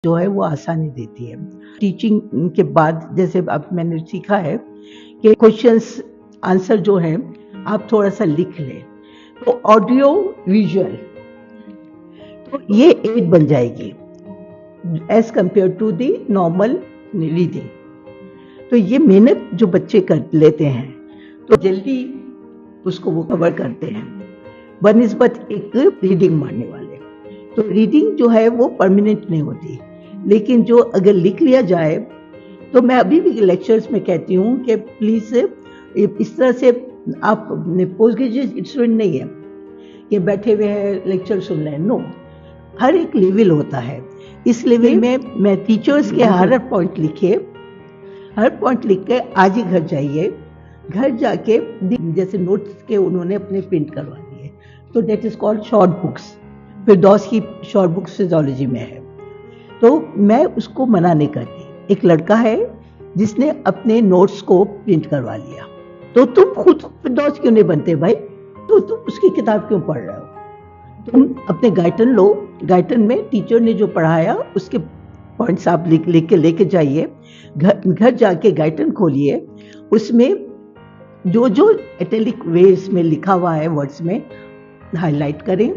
जो है वो आसानी देती है। टीचिंग के बाद जैसे अब मैंने सीखा है कि क्वेश्चंस आंसर जो है आप थोड़ा सा लिख लें, तो ऑडियो विजुअल तो ये एड बन जाएगी as compare to the normal reading. तो ये मेहनत जो बच्चे कर लेते हैं तो जल्दी उसको वो कवर करते हैं बनिस्बत एक रीडिंग मारने वाले। तो रीडिंग जो है वो परमानेंट नहीं होती, लेकिन जो अगर लिख लिया जाए तो मैं अभी भी लेक्चर्स में कहती हूँ कि प्लीज इस तरह से आप पोस्ट ग्रेजुएट स्टूडेंट नहीं है कि बैठे हुए हैं लेक्चर सुन रहे हैं, नो, हर एक लेवल होता है। इस लेवल में मैं टीचर्स के हर पॉइंट लिख के आज ही घर जाइए, घर जाके जैसे नोट्स के उन्होंने अपने प्रिंट करवा दिए, तो that is called short books. Firdaus की शॉर्ट बुक्स फिजियोलॉजी में है, तो मैं उसको मना नहीं करती। एक लड़का है जिसने अपने नोट्स को प्रिंट करवा लिया, तो तुम खुद फिरदौस क्यों नहीं बनते भाई? तो तुम उसकी किताब क्यों पढ़ रहे हो? तुम अपने गाइटन लो, गाइटन में टीचर ने जो पढ़ाया उसके पॉइंट्स आप लिख के लेके जाइए, घर जाके गाइटन खोलिए, उसमें जो जो इटैलिक वेज में लिखा हुआ है वर्ड्स में हाईलाइट करें।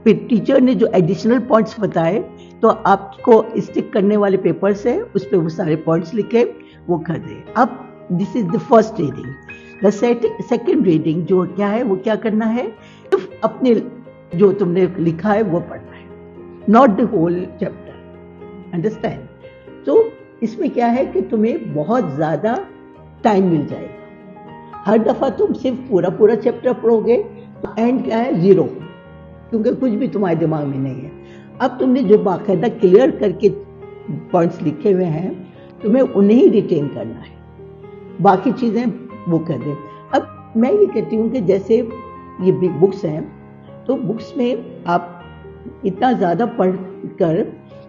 फिर टीचर ने जो एडिशनल पॉइंट्स बताए तो आपको स्टिक करने वाले पेपर्स है, उस पर वो सारे पॉइंट्स लिखे, वो कर दें। अब this is the first reading. The second reading जो क्या है, वो क्या करना है, सिर्फ अपने जो तुमने लिखा है वो पढ़ना है, not the whole chapter, understand? तो इसमें क्या है कि तुम्हें बहुत ज्यादा टाइम मिल जाएगा। हर दफा तुम सिर्फ पूरा चैप्टर पढ़ोगे, एंड क्या है, जीरो, क्योंकि कुछ भी तुम्हारे दिमाग में नहीं है। अब तुमने जो बाकायदा क्लियर करके पॉइंट्स लिखे हुए हैं, तुम्हें उन्हें ही रिटेन करना है, बाकी चीजें वो कर दें। अब मैं ये कहती हूँ कि जैसे ये बुक्स हैं, तो बुक्स में आप इतना ज्यादा पढ़ कर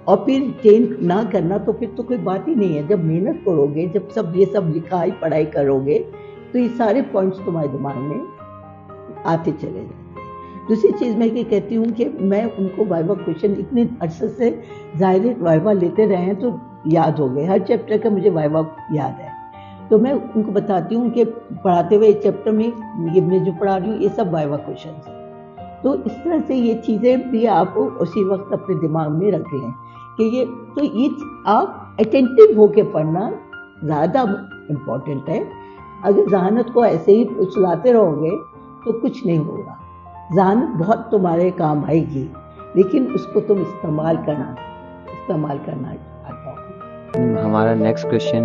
और फिर रिटेन ना करना, तो फिर तो कोई बात ही नहीं है। जब मेहनत करोगे, जब सब ये सब लिखाई पढ़ाई करोगे, तो ये सारे पॉइंट्स तुम्हारे दिमाग में आते चले जाते हैं। दूसरी चीज मैं ये कहती हूँ कि मैं उनको वाइवा क्वेश्चन इतने अरसे से जाहिर वाइवा लेते रहे हैं तो याद हो गए, हर चैप्टर का मुझे वाइवा याद है, तो मैं उनको बताती हूँ कि पढ़ाते हुए चैप्टर में ये मैं जो पढ़ा रही हूँ ये सब वाइवा क्वेश्चन है। तो इस तरह से ये चीजें भी आप उसी वक्त अपने दिमाग में रख लें कि ये, तो ये आप अटेंटिव होके पढ़ना ज्यादा इम्पोर्टेंट है। अगर जहानत को ऐसे ही सुलाते रहोगे तो कुछ नहीं होगा। जहानत बहुत तुम्हारे काम आएगी, लेकिन उसको तुम इस्तेमाल करना आता है। हमारा नेक्स्ट क्वेश्चन